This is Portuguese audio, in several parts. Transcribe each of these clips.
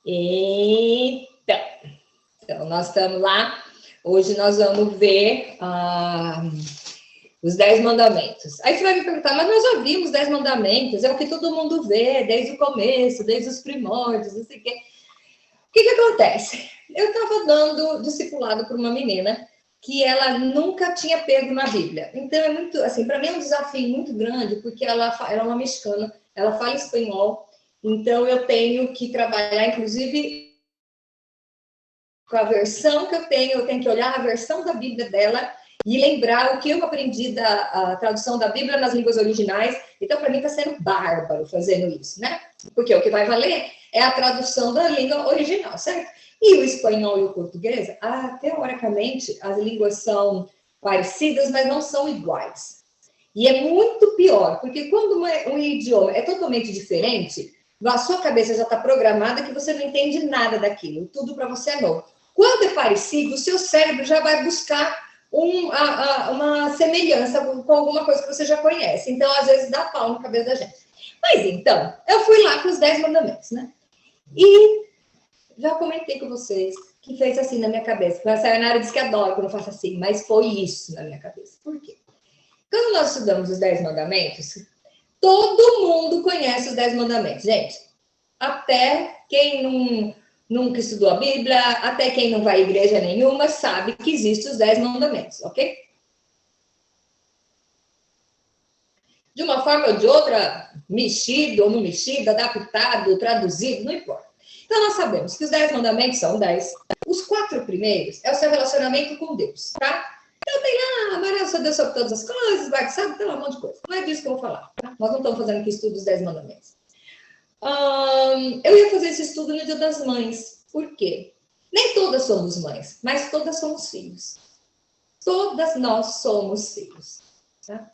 Então, nós estamos lá. Hoje nós vamos ver os 10 mandamentos. Aí você vai me perguntar, mas nós já vimos 10 mandamentos, é o que todo mundo vê desde o começo, desde os primórdios, não sei o quê. O que acontece? Eu estava dando discipulado para uma menina que ela nunca tinha pego na Bíblia. Então, é muito, assim, para mim é um desafio muito grande, porque ela é uma mexicana, ela fala espanhol, então eu tenho que trabalhar, inclusive, com a versão que eu tenho que olhar a versão da Bíblia dela e lembrar o que eu aprendi da tradução da Bíblia nas línguas originais. Então, para mim, está sendo bárbaro fazendo isso, né? Porque o que vai valer é a tradução da língua original, certo? E o espanhol e o português, teoricamente, as línguas são parecidas, mas não são iguais. E é muito pior, porque quando um idioma é totalmente diferente, a sua cabeça já está programada que você não entende nada daquilo, tudo para você é novo. Quando é parecido, o seu cérebro já vai buscar uma semelhança com alguma coisa que você já conhece. Então, às vezes, dá pau na cabeça da gente. Mas, então, eu fui lá com os 10 mandamentos, né? E já comentei com vocês que fez assim na minha cabeça. A Sayonara disse que adora quando eu faço assim, mas foi isso na minha cabeça. Por quê? Quando nós estudamos os 10 mandamentos, todo mundo conhece os 10 mandamentos, gente. Até quem nunca estudou a Bíblia, até quem não vai à igreja nenhuma, sabe que existem os 10 mandamentos, ok? De uma forma ou de outra, mexido ou não mexido, adaptado, traduzido, não importa. Então, nós sabemos que os 10 mandamentos são 10. Os 4 primeiros é o seu relacionamento com Deus, tá? Então, tem lá, amarás seu Deus sobre todas as coisas, vai, sabe, tem lá um monte de coisa. Não é disso que eu vou falar, tá? Nós não estamos fazendo aqui estudo dos 10 mandamentos. Eu ia fazer esse estudo no Dia das Mães. Por quê? Nem todas somos mães, mas todas somos filhos. Todas nós somos filhos, tá?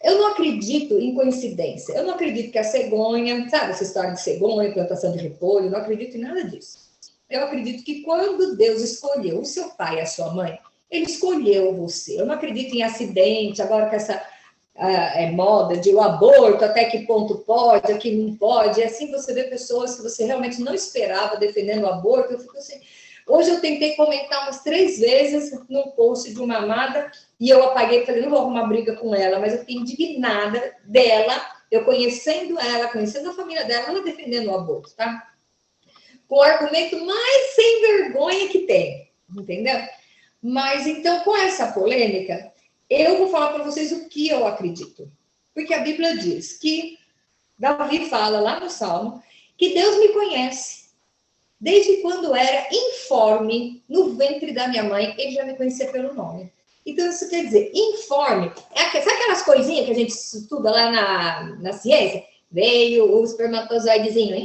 Eu não acredito em coincidência. Eu não acredito que a cegonha, sabe, essa história de cegonha, plantação de repolho, eu não acredito em nada disso. Eu acredito que quando Deus escolheu o seu pai e a sua mãe, ele escolheu você. Eu não acredito em acidente, agora com essa moda de o aborto, até que ponto pode, aqui não pode. E assim você vê pessoas que você realmente não esperava defendendo o aborto. Eu fico assim. Hoje eu tentei comentar umas 3 vezes num post de uma amada e eu apaguei e falei, não vou arrumar briga com ela, mas eu fiquei indignada dela, eu conhecendo ela, conhecendo a família dela, ela defendendo o aborto, tá? Com o argumento mais sem vergonha que tem, entendeu? Mas então, com essa polêmica, eu vou falar para vocês o que eu acredito. Porque a Bíblia diz que, Davi fala lá no Salmo, que Deus me conhece. Desde quando era informe no ventre da minha mãe, ele já me conhecia pelo nome. Então, isso quer dizer, informe, sabe aquelas coisinhas que a gente estuda lá na ciência? Veio o espermatozoidezinho,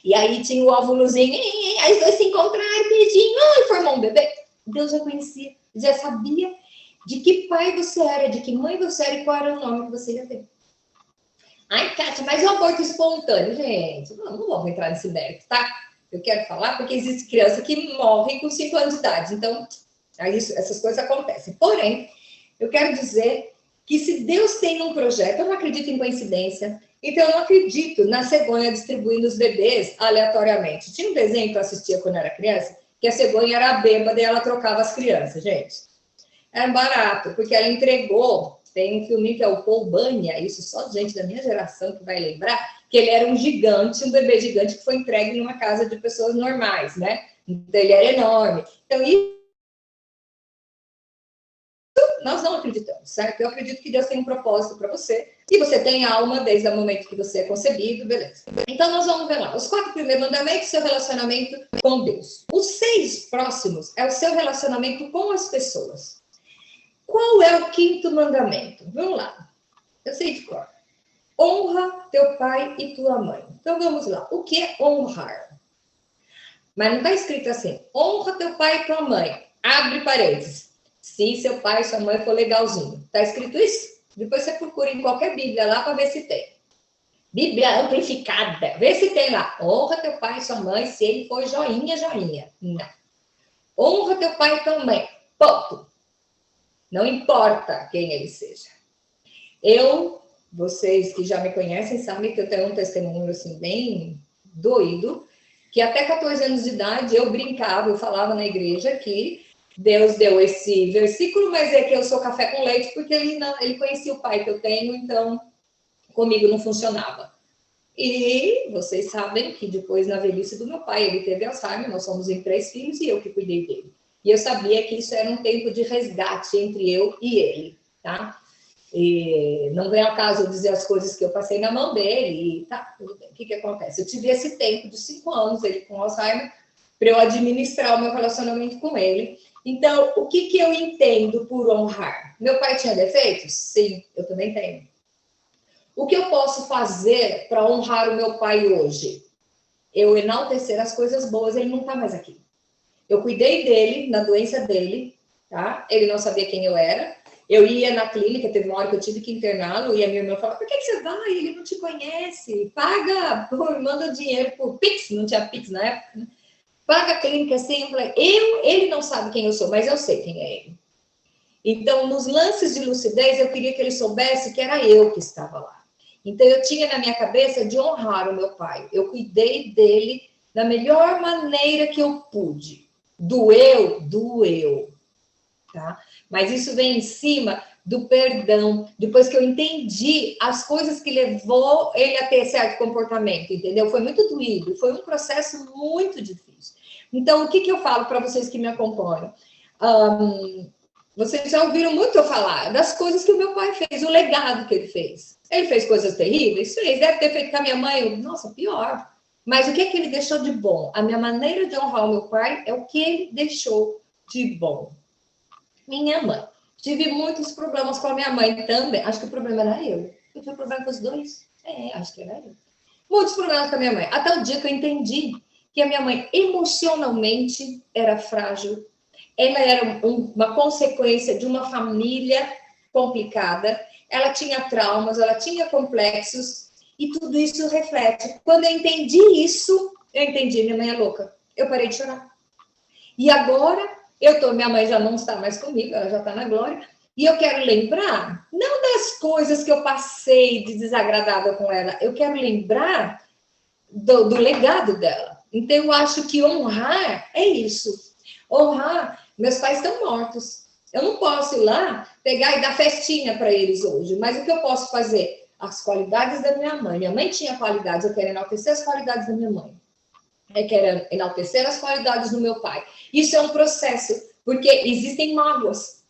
e aí tinha o óvulozinho, aí os dois se encontraram, beijinho, e formou um bebê. Deus já conhecia, já sabia de que pai você era, de que mãe você era e qual era o nome que você ia ter. Ai, Kátia, mas o aborto espontâneo, gente, não vamos entrar nesse mérito, tá? Eu quero falar porque existe criança que morre com 5 anos de idade, então essas coisas acontecem. Porém, eu quero dizer que se Deus tem um projeto, eu não acredito em coincidência, então eu não acredito na cegonha distribuindo os bebês aleatoriamente. Tinha um desenho que eu assistia quando eu era criança, que a cegonha era bêbada e ela trocava as crianças, gente. Era barato, porque ela entregou, tem um filme que é o Paul Bunyan, isso só gente da minha geração que vai lembrar, que ele era um gigante, um bebê gigante que foi entregue numa casa de pessoas normais, né? Então, ele era enorme. Então, isso nós não acreditamos, certo? Eu acredito que Deus tem um propósito para você, e você tem alma desde o momento que você é concebido, beleza. Então, nós vamos ver lá. Os 4 primeiros mandamentos, seu relacionamento com Deus. Os 6 próximos é o seu relacionamento com as pessoas. Qual é o 5º mandamento? Vamos lá. Eu sei de cor. Honra teu pai e tua mãe. Então, vamos lá. O que é honrar? Mas não está escrito assim. Honra teu pai e tua mãe. Abre parênteses. Se seu pai e sua mãe for legalzinho. Está escrito isso? Depois você procura em qualquer Bíblia lá para ver se tem. Bíblia amplificada. Vê se tem lá. Honra teu pai e sua mãe se ele for joinha, joinha. Não. Honra teu pai e tua mãe. Ponto. Não importa quem ele seja. Vocês que já me conhecem, sabem que eu tenho um testemunho assim bem doído. que até 14 anos de idade eu brincava, eu falava na igreja que Deus deu esse versículo, mas é que eu sou café com leite, porque ele conhecia o pai que eu tenho, então comigo não funcionava. E vocês sabem que depois, na velhice do meu pai, ele teve Alzheimer, nós somos em 3 filhos e eu que cuidei dele. E eu sabia que isso era um tempo de resgate entre eu e ele, tá? E não vem ao caso dizer as coisas que eu passei na mão dele, e tá, tudo bem. O que acontece? Eu tive esse tempo de 5 anos, ele com Alzheimer, para eu administrar o meu relacionamento com ele. Então, o que eu entendo por honrar? Meu pai tinha defeitos? Sim, eu também tenho. O que eu posso fazer para honrar o meu pai hoje? Eu enaltecer as coisas boas, ele não está mais aqui. Eu cuidei dele, na doença dele, tá? Ele não sabia quem eu era. Eu ia na clínica, teve uma hora que eu tive que interná-lo, e a minha irmã falava, por que você vai? Ele não te conhece. Paga, manda dinheiro por Pix, não tinha Pix na época, né? Paga a clínica assim. Eu falei, ele não sabe quem eu sou, mas eu sei quem é ele. Então, nos lances de lucidez, eu queria que ele soubesse que era eu que estava lá. Então, eu tinha na minha cabeça de honrar o meu pai. Eu cuidei dele da melhor maneira que eu pude. Doeu, tá? Mas isso vem em cima do perdão, depois que eu entendi as coisas que levou ele a ter certo comportamento, entendeu? Foi muito doído, foi um processo muito difícil. Então, o que eu falo para vocês que me acompanham? Vocês já ouviram muito eu falar das coisas que o meu pai fez, o legado que ele fez. Ele fez coisas terríveis? Fez. Deve ter feito com a minha mãe, nossa, pior. Mas o que ele deixou de bom? A minha maneira de honrar o meu pai é o que ele deixou de bom. Minha mãe. Tive muitos problemas com a minha mãe também. Acho que o problema era eu. Eu tive problema com os dois. Acho que era eu. Muitos problemas com a minha mãe. Até o dia que eu entendi que a minha mãe emocionalmente era frágil. Ela era uma consequência de uma família complicada. Ela tinha traumas, ela tinha complexos. E tudo isso reflete. Quando eu entendi isso, eu entendi, minha mãe é louca. Eu parei de chorar. E agora, minha mãe já não está mais comigo, ela já está na glória. E eu quero lembrar, não das coisas que eu passei de desagradável com ela, eu quero lembrar do legado dela. Então, eu acho que honrar é isso. Honrar, meus pais estão mortos. Eu não posso ir lá, pegar e dar festinha para eles hoje. Mas o que eu posso fazer? As qualidades da minha mãe. Minha mãe tinha qualidades, eu quero enaltecer as qualidades da minha mãe. Eu quero enaltecer as qualidades do meu pai. Isso é um processo, porque existem mágoas.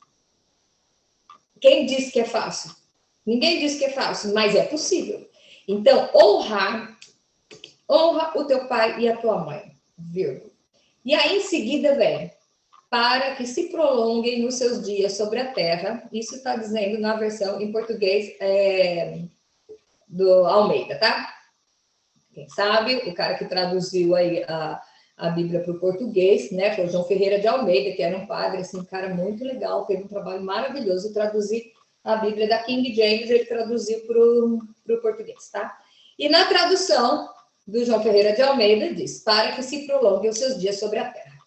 Quem disse que é fácil? Ninguém disse que é fácil, mas é possível. Então, honra o teu pai e a tua mãe, vírgula. E aí, em seguida, vem, para que se prolonguem os seus dias sobre a terra. Isso está dizendo na versão em português do Almeida, tá? Quem sabe, o cara que traduziu aí a Bíblia para o português, né, foi o João Ferreira de Almeida, que era um padre, assim, um cara muito legal, teve um trabalho maravilhoso, traduzir a Bíblia da King James, ele traduziu para o português, tá? E na tradução do João Ferreira de Almeida diz, para que se prolonguem os seus dias sobre a terra.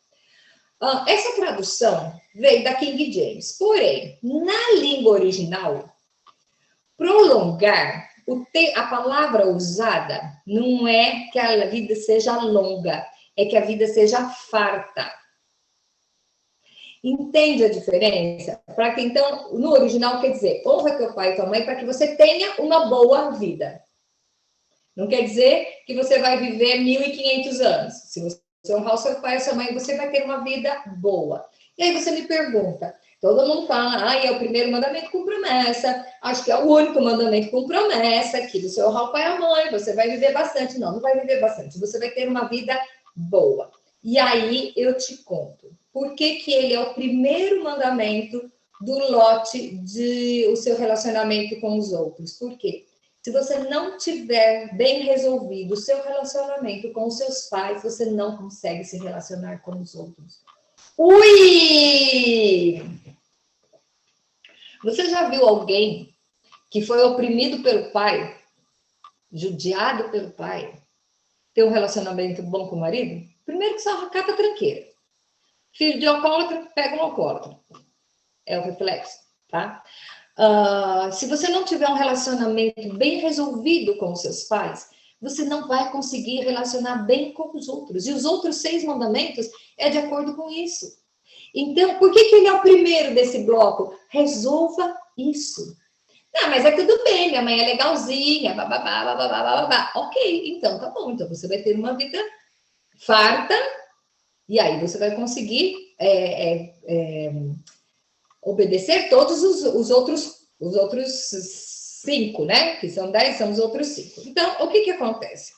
Essa tradução veio da King James, porém, na língua original, prolongar, a palavra usada não é que a vida seja longa, é que a vida seja farta. Entende a diferença? Para que, então, no original quer dizer, honra teu pai e tua mãe para que você tenha uma boa vida. Não quer dizer que você vai viver 1.500 anos. Se você honrar o seu pai e a sua mãe, você vai ter uma vida boa. E aí você me pergunta, todo mundo fala, é o primeiro mandamento com promessa, acho que é o único mandamento com promessa, que você honrar o pai e a mãe, você vai viver bastante. Não vai viver bastante, você vai ter uma vida boa. E aí eu te conto, por que ele é o primeiro mandamento do lote o seu relacionamento com os outros? Por quê? Se você não tiver bem resolvido o seu relacionamento com os seus pais, você não consegue se relacionar com os outros. Ui! Você já viu alguém que foi oprimido pelo pai, judiado pelo pai, ter um relacionamento bom com o marido? Primeiro que só cata tranqueira. Filho de alcoólatra, pega um alcoólatra. É o reflexo, tá? Se você não tiver um relacionamento bem resolvido com os seus pais, você não vai conseguir relacionar bem com os outros. E os outros 6 mandamentos é de acordo com isso. Então, por que ele é o primeiro desse bloco? Resolva isso. Não, mas é tudo bem, minha mãe é legalzinha, bababá, bababá, bababá. Ok, então tá bom. Então você vai ter uma vida farta e aí você vai conseguir obedecer todos os outros 5, né? Que são 10, são os outros 5. Então, o que acontece?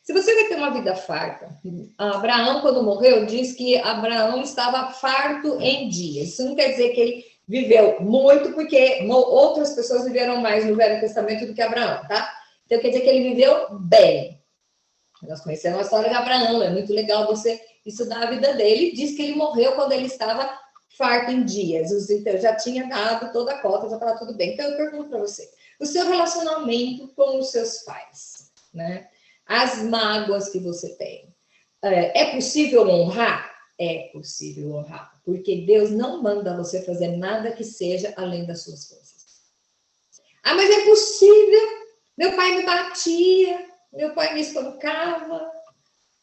Se você vai ter uma vida farta, Abraão, quando morreu, diz que Abraão estava farto em dias. Isso não quer dizer que ele viveu muito, porque outras pessoas viveram mais no Velho Testamento do que Abraão, tá? Então, quer dizer que ele viveu bem. Nós conhecemos a história de Abraão, é muito legal você estudar a vida dele. Diz que ele morreu quando ele estava farto em dias. Então, já tinha dado toda a cota, já estava tudo bem. Então, eu pergunto para você, o seu relacionamento com os seus pais, né? As mágoas que você tem. É possível honrar? É possível honrar, porque Deus não manda você fazer nada que seja além das suas forças. Ah, mas é possível. Meu pai me batia, meu pai me espancava,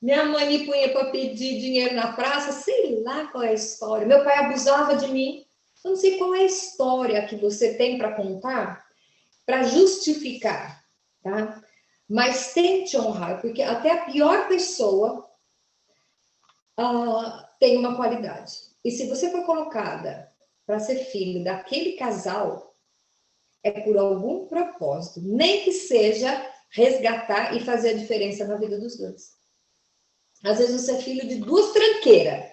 minha mãe me punha para pedir dinheiro na praça, sei lá qual é a história. Meu pai abusava de mim. Eu não sei qual é a história que você tem para contar para justificar, tá? Mas tente honrar, porque até a pior pessoa tem uma qualidade. E se você for colocada para ser filho daquele casal, é por algum propósito, nem que seja resgatar e fazer a diferença na vida dos dois. Às vezes você é filho de 2 tranqueiras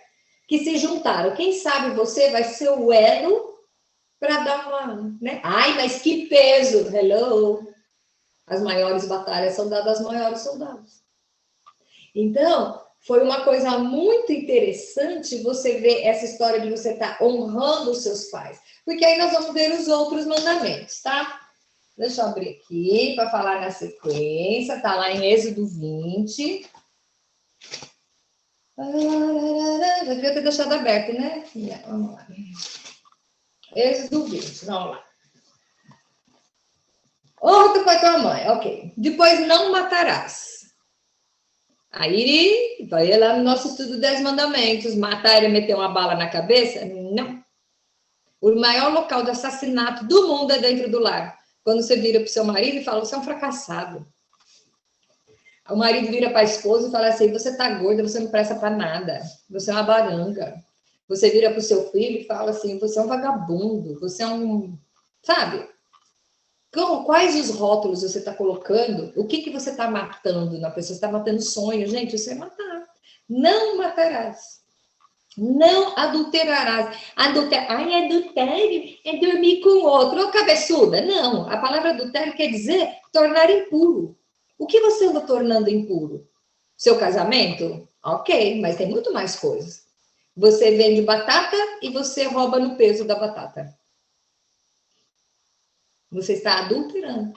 que se juntaram. Quem sabe você vai ser o elo para dar uma, né? Ai, mas que peso! Hello! As maiores batalhas são dadas aos maiores soldados. Então, foi uma coisa muito interessante você ver essa história de você estar honrando os seus pais. Porque aí nós vamos ver os outros mandamentos, tá? Deixa eu abrir aqui para falar na sequência. Tá lá em Êxodo 20. Já devia ter deixado aberto, né? Vamos lá. Êxodo 20, vamos lá. Honra teu pai e tua mãe, ok. Depois, não matarás. Aí, vai lá no nosso estudo 10 mandamentos. Matar e meter uma bala na cabeça? Não. O maior local de assassinato do mundo é dentro do lar. Quando você vira para o seu marido e fala, você é um fracassado. O marido vira para a esposa e fala assim, você tá gorda, você não presta para nada. Você é uma baranga. Você vira para o seu filho e fala assim, você é um vagabundo, você é um... Sabe? Quais os rótulos você está colocando? O que você está matando na pessoa? Você está matando sonho, gente? Isso é matar. Não matarás. Não adulterarás. Ai, adultério é dormir com outro. Ô, cabeçuda. Não. A palavra adultério quer dizer tornar impuro. O que você anda tornando impuro? Seu casamento? Ok, mas tem muito mais coisas. Você vende batata e você rouba no peso da batata. Você está adulterando.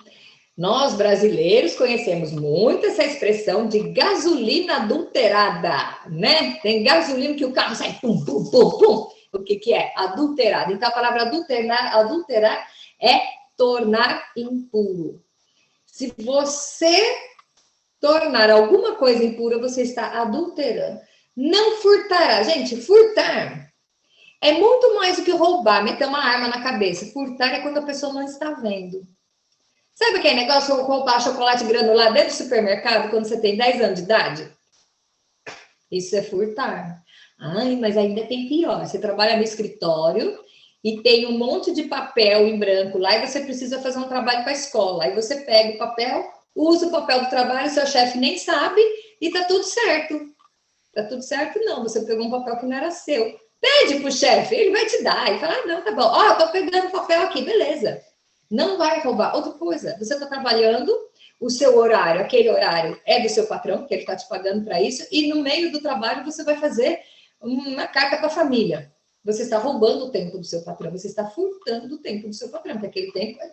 Nós, brasileiros, conhecemos muito essa expressão de gasolina adulterada, né? Tem gasolina que o carro sai pum, pum, pum, pum. O que é? Adulterado. Então, a palavra adulterar é tornar impuro. Se você tornar alguma coisa impura, você está adulterando. Não furtará. Gente, furtar é muito mais do que roubar, meter uma arma na cabeça. Furtar é quando a pessoa não está vendo. Sabe aquele negócio de roubar chocolate granulado dentro do supermercado quando você tem 10 anos de idade? Isso é furtar. Ai, mas ainda tem pior. Você trabalha no escritório e tem um monte de papel em branco lá e você precisa fazer um trabalho para a escola. Aí você pega o papel, usa o papel do trabalho, seu chefe nem sabe e tá tudo certo. Tá tudo certo? Não, você pegou um papel que não era seu. Pede pro chefe, ele vai te dar. E fala, não, tá bom. Ó, tô pegando papel aqui, beleza. Não vai roubar. Outra coisa, você está trabalhando, o seu horário, aquele horário é do seu patrão, que ele está te pagando para isso, e no meio do trabalho você vai fazer uma carta para a família. Você está roubando o tempo do seu patrão, você está furtando o tempo do seu patrão, porque aquele tempo é...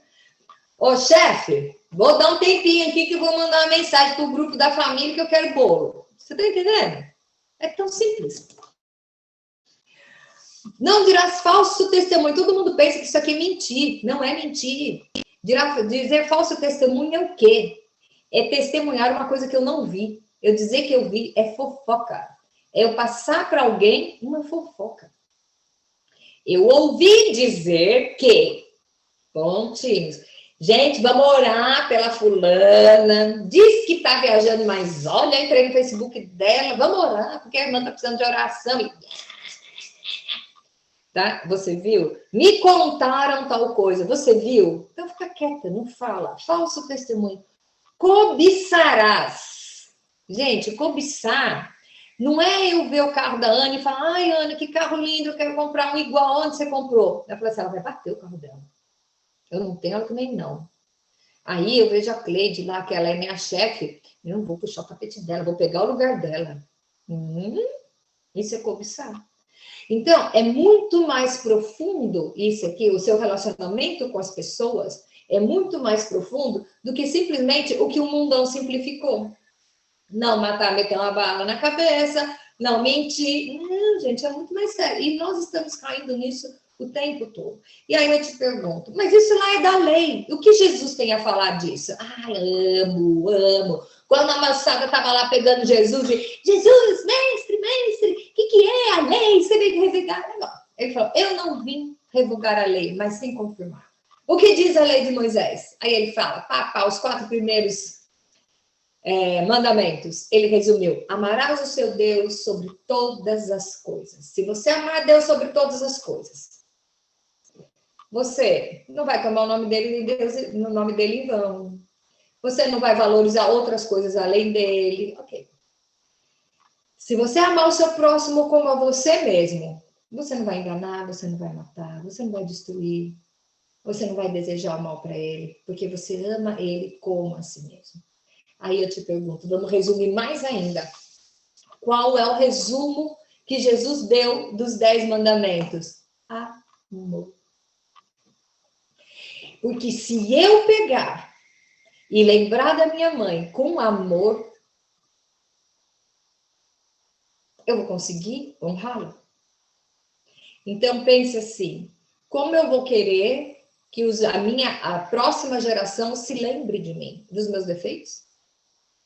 Ô, chefe, vou dar um tempinho aqui que eu vou mandar uma mensagem para o grupo da família que eu quero bolo. Você está entendendo? É tão simples. Não dirás falso testemunho. Todo mundo pensa que isso aqui é mentir. Não é mentir. Dizer falso testemunho é o quê? é testemunhar uma coisa que eu não vi. Eu dizer que eu vi é fofoca. É eu passar para alguém uma fofoca. Eu ouvi dizer que, pontinhos, gente, vamos orar pela fulana, diz que está viajando, mas olha, entrei no Facebook dela, vamos orar, porque a irmã está precisando de oração. Tá? Você viu? Me contaram tal coisa, você viu? Então fica quieta, não fala. Falso testemunho. Cobiçarás. Gente, cobiçar não é eu ver o carro da Ana e falar, ai, Ana, que carro lindo, eu quero comprar um igual onde você comprou. Ela fala assim, ela vai bater o carro dela. Eu não tenho, ela também não. Aí eu vejo a Cleide lá, que ela é minha chefe, eu não vou puxar o tapete dela, vou pegar o lugar dela. Isso é cobiçar. Então, é muito mais profundo isso aqui, o seu relacionamento com as pessoas é muito mais profundo do que simplesmente o que o mundão simplificou. Não matar, meter uma bala na cabeça, não mentir. Não, gente, é muito mais sério. E nós estamos caindo nisso o tempo todo. E aí eu te pergunto, mas isso lá é da lei. O que Jesus tem a falar disso? Ai, amo. Quando a moçada estava lá pegando Jesus, e Jesus, mestre, o que é a lei? Você veio revogar? Não. Ele falou, eu não vim revogar a lei, mas sim confirmar. O que diz a lei de Moisés? Aí ele fala, os 4 primeiros mandamentos. Ele resumiu, amarás o seu Deus sobre todas as coisas. Se você amar Deus sobre todas as coisas, você não vai tomar o nome dele, no nome dele em vão. Você não vai valorizar outras coisas além dele. Ok. Se você amar o seu próximo como a você mesmo, você não vai enganar, você não vai matar, você não vai destruir, você não vai desejar o mal para ele, porque você ama ele como a si mesmo. Aí eu te pergunto, vamos resumir mais ainda. Qual é o resumo que Jesus deu dos 10 mandamentos? Amor. Porque se eu pegar e lembrar da minha mãe com amor, eu vou conseguir honrá-la. Então pense assim, como eu vou querer que a próxima geração se lembre de mim, dos meus defeitos?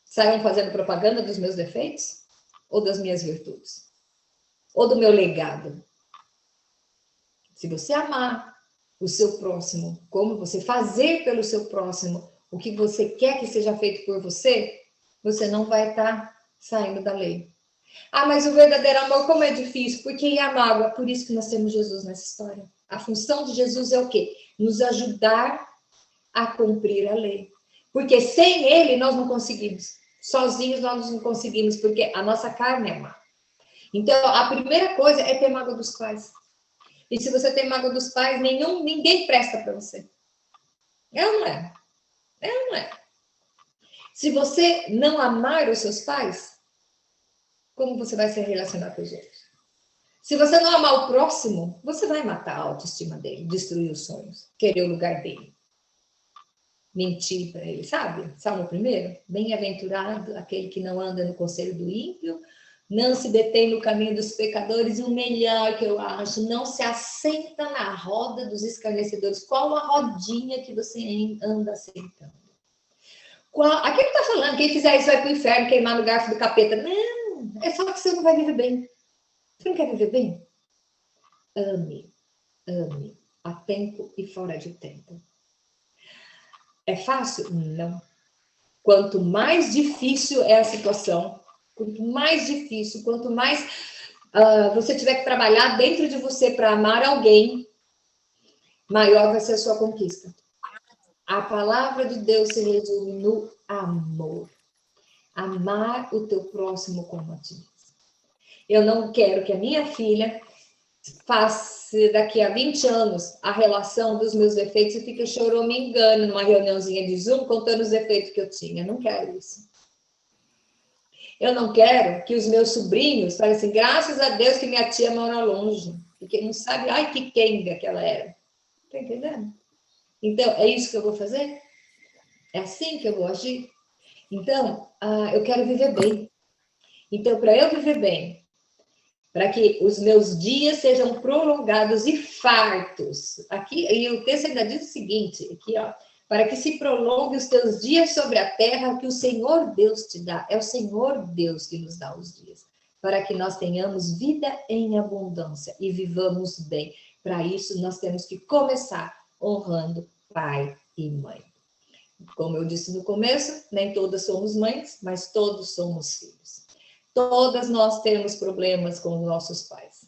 Saiam fazendo propaganda dos meus defeitos? Ou das minhas virtudes? Ou do meu legado? Se você amar o seu próximo, como você fazer pelo seu próximo o que você quer que seja feito por você, você não vai estar saindo da lei. Mas o verdadeiro amor, como é difícil, porque é a mágoa. Por isso que nós temos Jesus nessa história. A função de Jesus é o quê? Nos ajudar a cumprir a lei. Porque sem ele nós não conseguimos. Sozinhos nós não conseguimos, porque a nossa carne é má. Então, a primeira coisa é ter mágoa dos pais. E se você tem mágoa dos pais, ninguém presta para você. É ou não é? É ou não é? Se você não amar os seus pais, como você vai se relacionar com os outros? Se você não amar o próximo, você vai matar a autoestima dele, destruir os sonhos, querer o lugar dele. Mentir para ele, sabe? Salmo 1, bem-aventurado aquele que não anda no conselho do ímpio, não se detém no caminho dos pecadores, e o melhor que eu acho, não se assenta na roda dos escarnecedores. Qual a rodinha que você anda assentando? Aqui não está falando, quem fizer isso vai para o inferno, queimar no garfo do capeta. Não, é só que você não vai viver bem. Você não quer viver bem? Ame, a tempo e fora de tempo. É fácil? Não. Quanto mais difícil é a situação, quanto mais difícil, quanto mais você tiver que trabalhar dentro de você para amar alguém, maior vai ser a sua conquista. A palavra de Deus se resume no amor. Amar o teu próximo como a ti mesmo. Eu não quero que a minha filha faça daqui a 20 anos a relação dos meus defeitos e fique choramingando numa reuniãozinha de Zoom contando os defeitos que eu tinha. Eu não quero isso. Eu não quero que os meus sobrinhos falem assim, graças a Deus que minha tia mora longe, porque não sabe, ai, que quenga que ela era. Tá entendendo? Então, é isso que eu vou fazer? É assim que eu vou agir? Então, eu quero viver bem. Então, para eu viver bem, para que os meus dias sejam prolongados e fartos. Aqui, e o texto ainda diz o seguinte, aqui, ó, para que se prolongue os teus dias sobre a terra que o Senhor Deus te dá. É o Senhor Deus que nos dá os dias, para que nós tenhamos vida em abundância e vivamos bem. Para isso, nós temos que começar honrando pai e mãe. Como eu disse no começo, nem todas somos mães, mas todos somos filhos. Todas nós temos problemas com os nossos pais.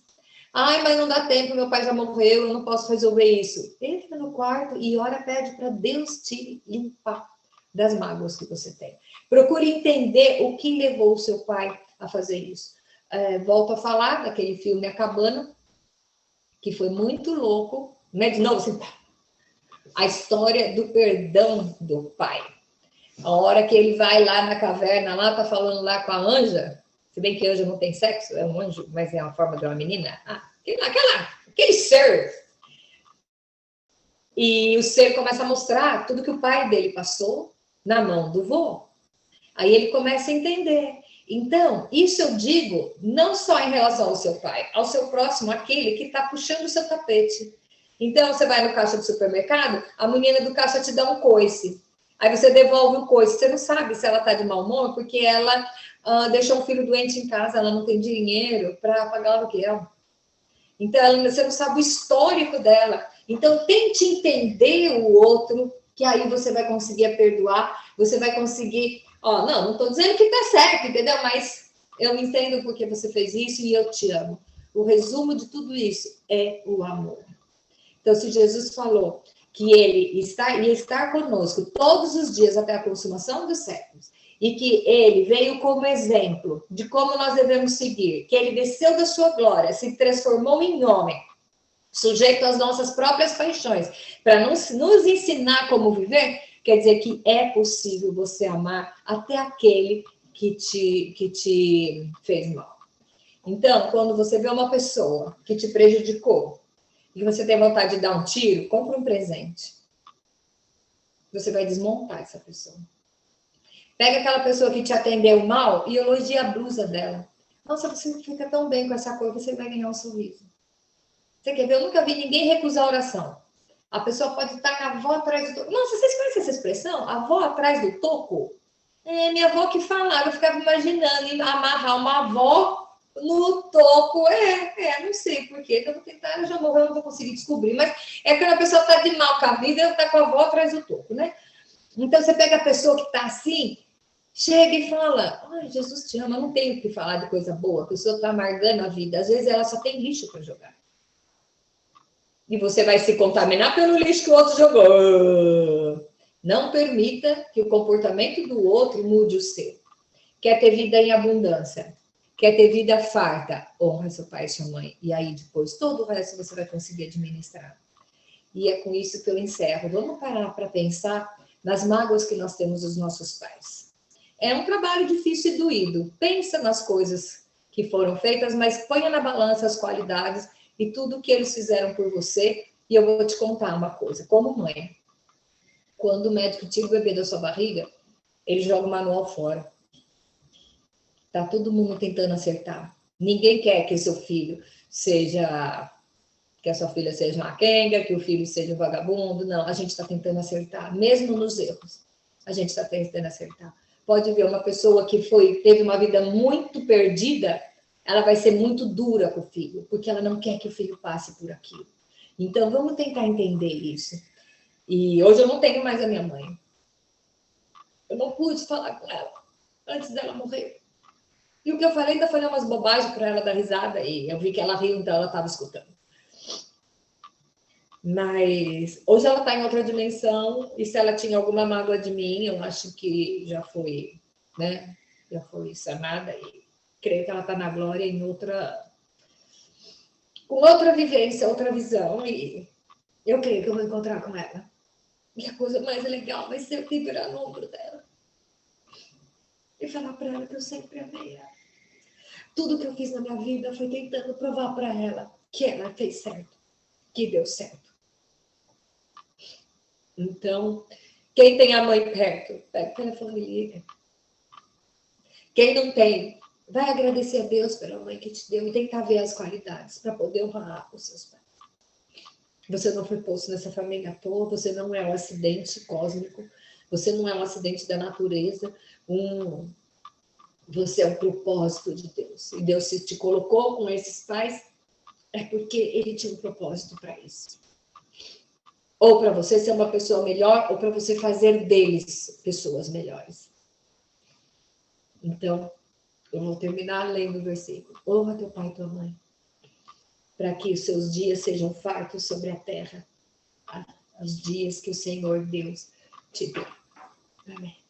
Ai, mas não dá tempo, meu pai já morreu, eu não posso resolver isso. Entra no quarto e ora, pede para Deus te limpar das mágoas que você tem. Procure entender o que levou o seu pai a fazer isso. Volto a falar daquele filme A Cabana, que foi muito louco, né? De novo, a história do perdão do pai. A hora que ele vai lá na caverna, lá tá falando lá com a anja, se bem que anja não tem sexo, é um anjo, mas é a forma de uma menina. Aquele ser. E o ser começa a mostrar tudo que o pai dele passou na mão do vô. Aí ele começa a entender. Então, isso eu digo não só em relação ao seu pai, ao seu próximo, aquele que está puxando o seu tapete. Então, você vai no caixa do supermercado, a menina do caixa te dá um coice. Aí você devolve o coice. Você não sabe se ela está de mau humor, porque ela deixou um filho doente em casa, ela não tem dinheiro para pagar o aluguel. Então, você não sabe o histórico dela. Então, tente entender o outro, que aí você vai conseguir perdoar, você vai conseguir... não estou dizendo que está certo, entendeu? Mas eu entendo porque você fez isso e eu te amo. O resumo de tudo isso é o amor. Então, se Jesus falou que ele ia estar conosco todos os dias até a consumação dos séculos, e que ele veio como exemplo de como nós devemos seguir, que ele desceu da sua glória, se transformou em homem, sujeito às nossas próprias paixões, para nos ensinar como viver, quer dizer que é possível você amar até aquele que te fez mal. Então, quando você vê uma pessoa que te prejudicou, e você tem vontade de dar um tiro, compra um presente. Você vai desmontar essa pessoa. Pega aquela pessoa que te atendeu mal e elogia a blusa dela. Nossa, você fica tão bem com essa cor, você vai ganhar um sorriso. Você quer ver? Eu nunca vi ninguém recusar a oração. A pessoa pode estar com a avó atrás do toco. Nossa, vocês conhecem essa expressão? Avó atrás do toco? É minha avó que falava, eu ficava imaginando amarrar uma avó no toco. Não sei porquê, eu vou tentar, eu já morreu, não vou conseguir descobrir, mas é quando a pessoa está de mal com a vida, ela está com a avó atrás do toco, né? Então, você pega a pessoa que está assim, chega e fala, ai, Jesus te ama, não tenho o que falar de coisa boa, a pessoa está amargando a vida, às vezes ela só tem lixo para jogar. E você vai se contaminar pelo lixo que o outro jogou. Não permita que o comportamento do outro mude o seu. Quer ter vida em abundância? Quer ter vida farta? Honra seu pai e sua mãe. E aí depois todo o resto você vai conseguir administrar. E é com isso que eu encerro. Vamos parar para pensar nas mágoas que nós temos dos nossos pais. É um trabalho difícil e doído. Pensa nas coisas que foram feitas, mas ponha na balança as qualidades e tudo que eles fizeram por você. E eu vou te contar uma coisa. Como mãe, quando o médico tira o bebê da sua barriga, ele joga o manual fora. Tá todo mundo tentando acertar. Ninguém quer que seu filho seja... que a sua filha seja uma quenga, que o filho seja um vagabundo. Não, a gente está tentando acertar, mesmo nos erros. A gente está tentando acertar. Pode ver uma pessoa que teve uma vida muito perdida, ela vai ser muito dura com o filho, porque ela não quer que o filho passe por aquilo. Então, vamos tentar entender isso. E hoje eu não tenho mais a minha mãe. Eu não pude falar com ela antes dela morrer. E o que eu falei, ainda falei umas bobagens para ela dar risada, e eu vi que ela riu, então ela estava escutando. Mas hoje ela está em outra dimensão, e se ela tinha alguma mágoa de mim, eu acho que já foi, né? Já foi sanada, e creio que ela está na glória em com outra vivência, outra visão, e eu creio que eu vou encontrar com ela. E a coisa mais legal vai ser eu segurar no ombro dela e falar para ela que eu sempre amei ela. Tudo que eu fiz na minha vida foi tentando provar para ela que ela fez certo, que deu certo. Então, quem tem a mãe perto, pega o telefone e liga. Quem não tem, vai agradecer a Deus pela mãe que te deu e tentar ver as qualidades para poder honrar os seus pais. Você não foi posto nessa família à toa, você não é um acidente cósmico, você não é um acidente da natureza, você é um propósito de Deus. E Deus se te colocou com esses pais, é porque ele tinha um propósito para isso. Ou para você ser uma pessoa melhor, ou para você fazer deles pessoas melhores. Então, eu vou terminar lendo o versículo. Honra teu pai e tua mãe, para que os seus dias sejam fartos sobre a terra, os dias que o Senhor Deus te deu. Amém.